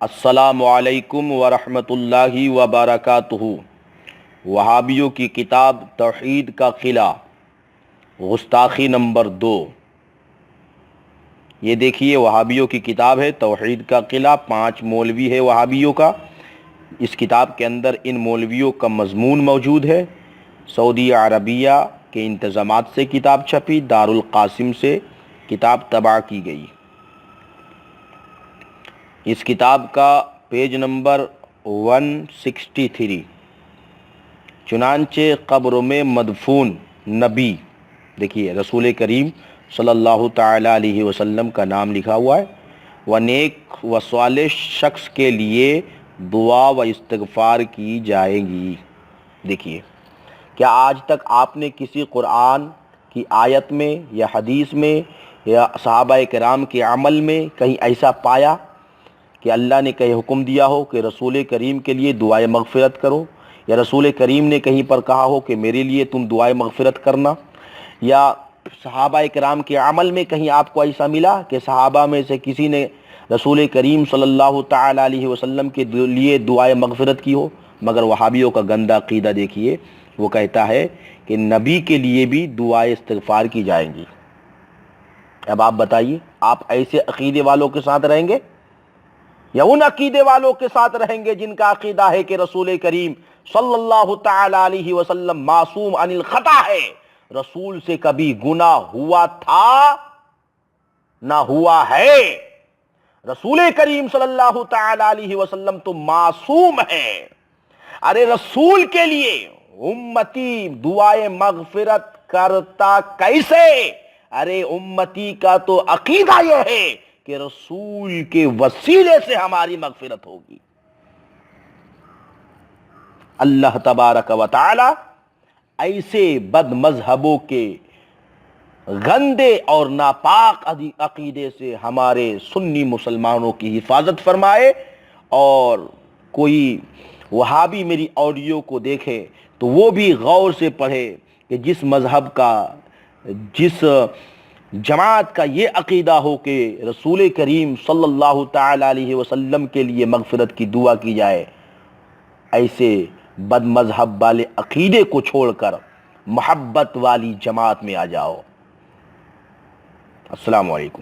السلام علیکم ورحمۃ اللہ وبرکاتہ۔ وہابیوں کی کتاب توحید کا قلعہ، گستاخی نمبر 2۔ یہ دیکھیے وہابیوں کی کتاب ہے توحید کا قلعہ، 5 مولوی ہے وہابیوں کا۔ اس کتاب کے اندر ان مولویوں کا مضمون موجود ہے۔ سعودی عربیہ کے انتظامات سے کتاب چھپی، دارالقاسم سے کتاب طبع کی گئی۔ اس کتاب کا پیج نمبر 163۔ چنانچہ قبر میں مدفون نبی، دیکھیے رسول کریم صلی اللہ تعالی علیہ وسلم کا نام لکھا ہوا ہے، و نیک و صالح شخص کے لیے دعا و استغفار کی جائے گی۔ دیکھیے، کیا آج تک آپ نے کسی قرآن کی آیت میں یا حدیث میں یا صحابہ کرام کے عمل میں کہیں ایسا پایا کہ اللہ نے کہیں حکم دیا ہو کہ رسول کریم کے لیے دعائے مغفرت کرو، یا رسول کریم نے کہیں پر کہا ہو کہ میرے لیے تم دعائے مغفرت کرنا، یا صحابہ کرام کے عمل میں کہیں آپ کو ایسا ملا کہ صحابہ میں سے کسی نے رسول کریم صلی اللہ تعالی علیہ وسلم کے لیے دعائے مغفرت کی ہو؟ مگر وہابیوں کا گندہ عقیدہ دیکھیے، وہ کہتا ہے کہ نبی کے لیے بھی دعائے استغفار کی جائیں گی۔ اب آپ بتائیے، آپ ایسے عقیدے والوں کے ساتھ رہیں گے یا ان عقیدے والوں کے ساتھ رہیں گے جن کا عقیدہ ہے کہ رسول کریم صلی اللہ تعالی علیہ وسلم معصوم عن الخطا ہے، رسول سے کبھی گناہ ہوا تھا نہ ہوا ہے؟ رسول کریم صلی اللہ تعالی علیہ وسلم تو معصوم ہے۔ ارے رسول کے لیے امتی دعائے مغفرت کرتا کیسے؟ ارے امتی کا تو عقیدہ یہ ہے کہ رسول کے وسیلے سے ہماری مغفرت ہوگی۔ اللہ تبارک و تعالی ایسے بد مذہبوں کے گندے اور ناپاک عقیدے سے ہمارے سنی مسلمانوں کی حفاظت فرمائے، اور کوئی وہابی میری آڈیو کو دیکھے تو وہ بھی غور سے پڑھے کہ جس مذہب کا، جس جماعت کا یہ عقیدہ ہو کہ رسول کریم صلی اللہ تعالی علیہ وسلم کے لیے مغفرت کی دعا کی جائے، ایسے بد مذہب والے عقیدے کو چھوڑ کر محبت والی جماعت میں آ جاؤ۔ السلام علیکم۔